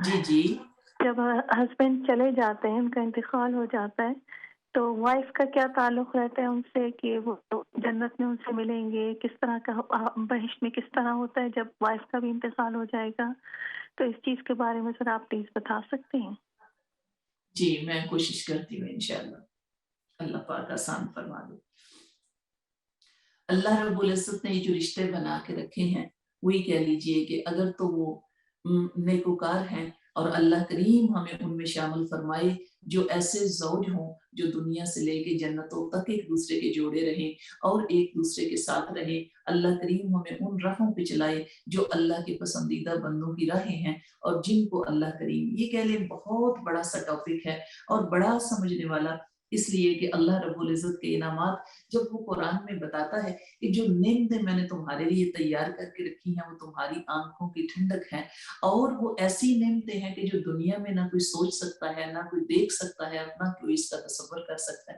جی جی جب ہسبینڈ چلے جاتے ہیں، ان کا انتقال ہو جاتا ہے، تو وائف کا کیا تعلق رہتا ہے ان سے، کہ وہ جنت میں ان سے ملیں گے، کس طرح کا بہشت میں کس طرح ہوتا ہے جب وائف کا بھی انتقال ہو جائے گا؟ تو اس چیز کے بارے میں ذرا آپ پلیز بتا سکتے ہیں؟ جی میں کوشش کرتی ہوں انشاءاللہ، اللہ پاک آسان فرما دے۔ اللہ رب العزت نے جو رشتے بنا کے رکھے ہیں، وہی کہہ لیجئے کہ اگر تو وہ نیکوکار ہیں اور اللہ کریم ہمیں ان میں شامل فرمائے جو ایسے زوج ہوں جو دنیا سے لے کے جنتوں تک ایک دوسرے کے جوڑے رہیں اور ایک دوسرے کے ساتھ رہیں، اللہ کریم ہمیں ان راہوں پہ چلائے جو اللہ کے پسندیدہ بندوں کی راہیں ہیں، اور جن کو اللہ کریم، یہ کہہ لیں بہت بڑا سا ٹاپک ہے اور بڑا سمجھنے والا، اس لیے کہ اللہ رب العزت کے انعامات جب وہ قرآن میں بتاتا ہے کہ جو نعمتیں میں نے تمہارے لیے تیار کر کے رکھی ہیں وہ تمہاری آنکھوں کی ٹھنڈک ہیں، اور وہ ایسی نعمتیں ہیں کہ جو دنیا میں نہ کوئی سوچ سکتا ہے، نہ کوئی دیکھ سکتا ہے، نہ کوئی اس کا تصور کر سکتا ہے،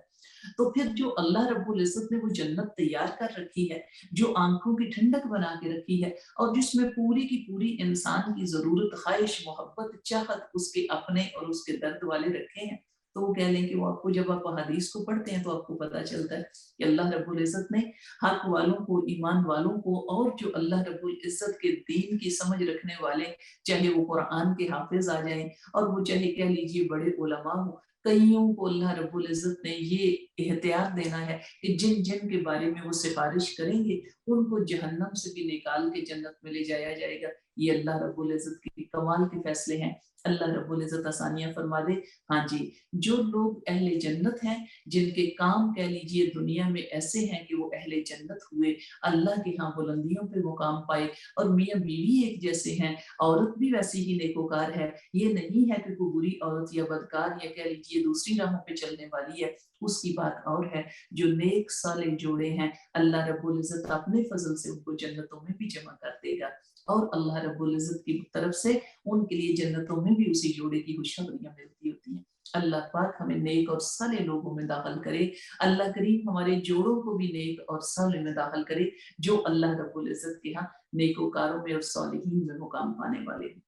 تو پھر جو اللہ رب العزت نے وہ جنت تیار کر رکھی ہے، جو آنکھوں کی ٹھنڈک بنا کے رکھی ہے، اور جس میں پوری کی پوری انسان کی ضرورت، خواہش، محبت، چاہت اس کے اپنے اور اس کے درد والے رکھے ہیں، تو وہ کہہ لیں کہ وہ آپ کو، جب آپ حدیث کو پڑھتے ہیں تو آپ کو پتہ چلتا ہے کہ اللہ رب العزت نے حق والوں کو، ایمان والوں کو، اور جو اللہ رب العزت کے دین کی سمجھ رکھنے والے، چاہے وہ قرآن کے حافظ آ جائیں اور وہ چاہے کہہ لیجئے بڑے علماء ہوں، کئیوں کو اللہ رب العزت نے یہ احتیاط دینا ہے کہ جن جن کے بارے میں وہ سفارش کریں گے ان کو جہنم سے بھی نکال کے جنت میں لے جایا جائے گا۔ یہ اللہ رب العزت کی کمال کے فیصلے ہیں۔ اللہ رب العزت آسانیاں فرما دے۔ ہاں جی، جو لوگ اہل جنت ہیں، جن کے کام کہہ لیجئے دنیا میں ایسے ہیں کہ وہ اہل جنت ہوئے، اللہ کے ہاں بلندیوں پہ وہ کام پائے، اور میاں بیوی ایک جیسے ہیں، عورت بھی ویسی ہی نیکوکار ہے، یہ نہیں ہے کہ کوئی بری عورت یا بدکار یا کہہ لیجئے دوسری راہوں پہ چلنے والی ہے، اس کی بات اور ہے۔ جو نیک صالح جوڑے ہیں، اللہ رب العزت اپنے فضل سے ان کو جنتوں میں بھی جمع کر دے گا، اور اللہ رب العزت کی طرف سے ان کے لیے جنتوں میں بھی اسی جوڑے کی خوشخبریاں ملتی ہوتی ہیں۔ اللہ پاک ہمیں نیک اور صالح لوگوں میں داخل کرے۔ اللہ کریم ہمارے جوڑوں کو بھی نیک اور صالح میں داخل کرے، جو اللہ رب العزت کے ہاں نیکوکاروں میں اور صالحین میں مقام پانے والے ہیں۔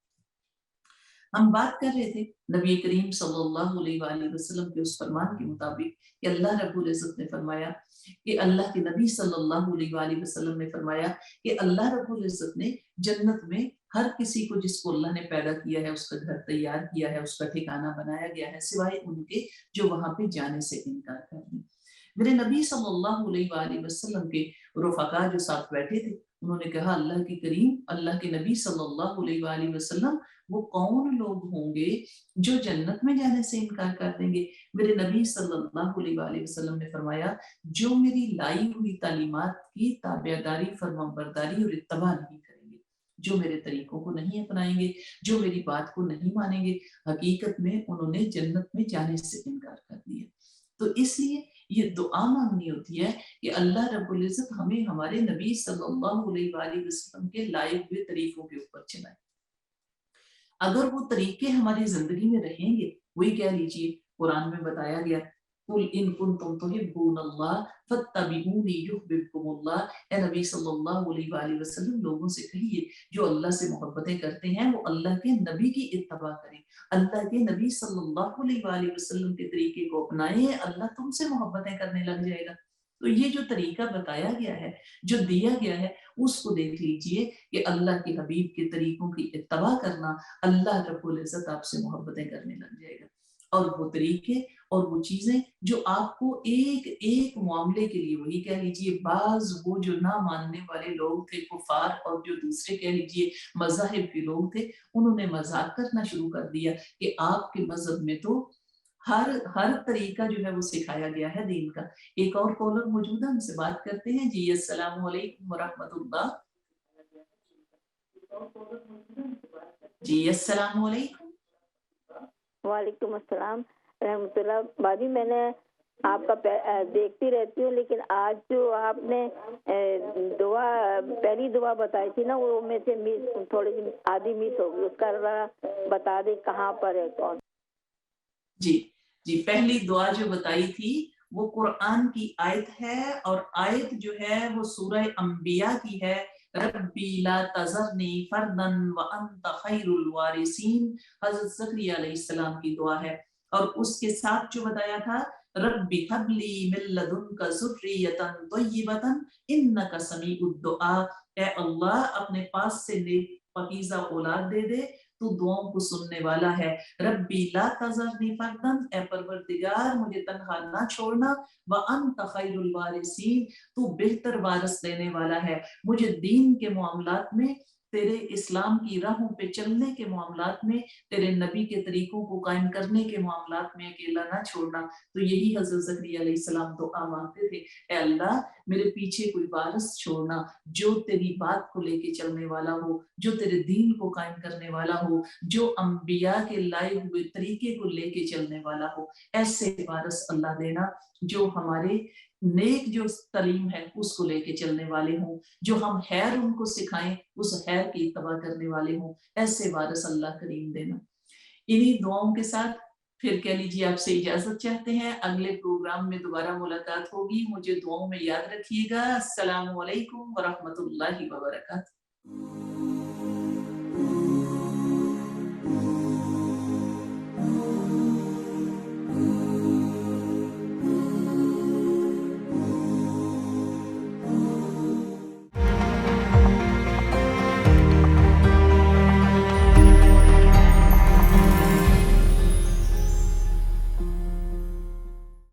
ہم بات کر رہے تھے نبی کریم صلی اللہ علیہ وآلہ وسلم کے اس فرمان کے مطابق کہ اللہ رب العزت نے فرمایا کہ اللہ کے نبی صلی اللہ علیہ وآلہ وسلم نے فرمایا کہ اللہ رب العزت نے جنت میں ہر کسی کو جس کو اللہ نے پیدا کیا ہے اس کا گھر تیار کیا ہے، اس کا ٹھکانہ بنایا گیا ہے، سوائے ان کے جو وہاں پہ جانے سے انکار کر دیں۔ میرے نبی صلی اللہ علیہ وآلہ وسلم کے رفقا جو ساتھ بیٹھے تھے، انہوں نے کہا اللہ کے کریم، اللہ کے نبی صلی اللہ علیہ وآلہ وسلم، وہ کون لوگ ہوں گے جو جنت میں جانے سے انکار کر دیں گے؟ میرے نبی صلی اللہ علیہ وآلہ وسلم نے فرمایا جو میری لائی ہوئی تعلیمات کی تابعداری، فرمانبرداری اور اتباع نہیں کریں گے، جو میرے طریقوں کو نہیں اپنائیں گے، جو میری بات کو نہیں مانیں گے، حقیقت میں انہوں نے جنت میں جانے سے انکار کر دیا۔ تو اس لیے یہ دعا مانگنی ہوتی ہے کہ اللہ رب العزت ہمیں ہمارے نبی صلی اللہ علیہ وآلہ وسلم کے لائے ہوئے طریقوں کے اوپر چلائے۔ اگر وہ طریقے ہماری زندگی میں رہیں گے، وہی کہہ لیجئے قرآن میں بتایا گیا قُلْ إِن كُنتُمْ تُحِبُّونَ اللَّهَ فَاتَّبِعُونِي يُحْبِبْكُمُ اللَّهُ۔ اے نبی صلی اللہ علیہ وآلہ وسلم، لوگوں سے کہیے جو اللہ سے محبتیں کرتے ہیں وہ اللہ کے نبی کی اتباع کریں، اللہ کے نبی صلی اللہ علیہ وآلہ وسلم کے طریقے کو اپنائیں، اللہ تم سے محبتیں کرنے لگ جائے گا۔ تو یہ جو طریقہ بتایا گیا ہے، جو دیا گیا ہے، اس کو دیکھ لیجئے کہ اللہ کے حبیب کے طریقوں کی اتباع کرنا، اللہ رب العزت آپ سے محبتیں کرنے لگ جائے گا۔ اور وہ طریقے اور وہ چیزیں جو آپ کو ایک ایک معاملے کے لیے، وہی کہہ لیجئے بعض وہ جو نہ ماننے والے لوگ تھے کفار، اور جو دوسرے کہہ لیجئے مذاہب کے لوگ تھے، انہوں نے مذاق کرنا شروع کر دیا کہ آپ کے مذہب میں تو ہر طریقہ جو ہے وہ سکھایا گیا ہے دین کا۔ ایک اور کالر موجود ہے، ہم سے بات کرتے ہیں۔ جی السلام علیکم ورحمۃ اللہ۔ جی السلام علیکم۔ وعلیکم السلام رحمۃ اللہ۔ باجی میں نے آپ کا دیکھتی رہتی ہوں، لیکن آج جو آپ نے دعا پہلی دعا بتائی تھی نا، وہ میں سے تھوڑی سی آدھی مس ہو گئی، اس کا ذرا بتا دیں کہاں پر ہے، کون؟ جی پہلی دعا جو بتائی تھی وہ قرآن کی آیت ہے، اور آیت جو ہے وہ سورہ انبیاء کی ہے، ربی لا تذرنی فردا وانت خیر الوارثین، حضرت زکریا علیہ السلام کی دعا ہے۔ اور اس کے ساتھ جو بتایا تھا ربی حب لی من لدنک ذریۃ طیبۃ انک سمیع الدعاء، اے اللہ اپنے پاس سے نیک پاکیزہ اولاد دے دے، تو دعاؤں کو سننے والا ہے۔ ربی لا تذرنی فردن، اے پروردگار مجھے تنہا نہ چھوڑنا، وانت خیر الوارثین، تو بہتر وارث دینے والا ہے۔ مجھے دین کے معاملات میں، تیرے اسلام کی راہوں پہ چلنے کے معاملات میں، تیرے نبی کے طریقوں کو قائم کرنے کے معاملات میں اکیلا نہ چھوڑنا۔ تو یہی حضرت زکریا علیہ السلام دعا مانگتے تھے، اے اللہ میرے پیچھے کوئی وارث چھوڑنا جو تیری بات کو لے کے چلنے والا ہو، جو تیرے دین کو قائم کرنے والا ہو، جو انبیاء کے لائے ہوئے طریقے کو لے کے چلنے والا ہو۔ ایسے وارث اللہ دینا جو ہمارے نیک جو تعلیم ہے اس کو لے کے چلنے والے ہوں، جو ہم خیر ان کو سکھائیں اس خیر کی اتباع کرنے والے ہوں، ایسے وارث اللہ کریم دینا۔ انہی دعاؤں کے ساتھ پھر کہہ لیجیے آپ سے اجازت چاہتے ہیں، اگلے پروگرام میں دوبارہ ملاقات ہوگی، مجھے دعاؤں میں یاد رکھیے گا۔ السلام علیکم ورحمۃ اللہ وبرکاتہ۔